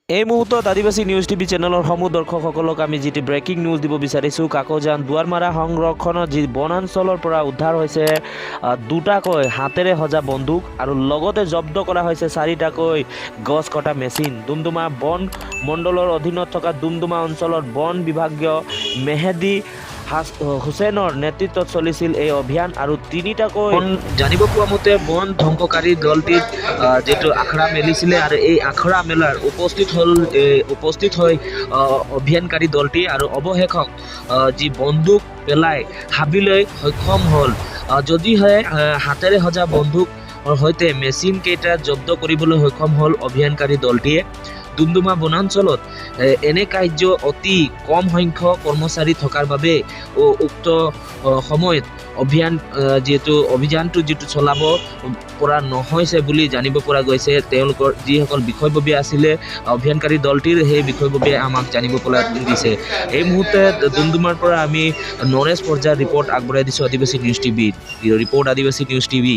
এই মুহূৰ্তত আদিবাসী নিউজ টিভি চেনেলৰ সমূহ দৰ্শকসকলক আমি যিটি ব্ৰেকিং নিউজ দিব বিচাৰিছোঁ। কাকজান দুৱাৰমাৰা সংৰক্ষণত যি বনাঞ্চলৰ পৰা উদ্ধাৰ হৈছে দুটাকৈ হাতেৰে সজা বন্দুক আৰু লগতে জব্দ কৰা হৈছে 4টাকৈ গছ কটা মেচিন। ডুমডুমা বন মণ্ডলৰ অধীনত থকা ডুমডুমা অঞ্চলত বন বিভাগীয় মেহেদী হুছেইনৰ নেতৃত্বত চলিছিল এই অভিযান আৰু 3টাকৈ জানিব পোৱা মতে বন ধ্বংসকাৰী দলটিত যেটো আখৰা মেলিছিলে আৰু এই আখৰা মেলাৰ উপস্থিত হৈ অভিযানকাৰী দলটি আৰু অৱশেষক যি বন্দুক পেলাই হাবিলৈ সক্ষম হ'ল। যদিহে হাতেৰে সজা বন্দুক সৈতে মেচিন কেইটা জব্দ কৰিবলৈ সক্ষম হ'ল অভিযানকাৰী দলটিয়ে। ডুমডুমা বনাঞ্চলত এনে কাৰ্য অতি কম সংখ্যক কৰ্মচাৰী থকাৰ বাবে উক্ত সময়ত অভিযানটো যিটো চলাব পৰা নহৈছে বুলি জানিব পৰা গৈছে। তেওঁলোকৰ যিসকল বিষয়ববী আছিলে অভিযানকাৰী দলটিৰ সেই বিষয়ববীয়ে আমাক জানিব পৰা দিছে। এই মুহূৰ্তে ডুমডুমাৰ পৰা আমি নৰেশ পৰ্যায়ৰ ৰিপৰ্ট আগবঢ়াই দিছোঁ আদিবাসী নিউজ টিভিত। ৰিপৰ্ট আদিবাসী নিউজ টিভি।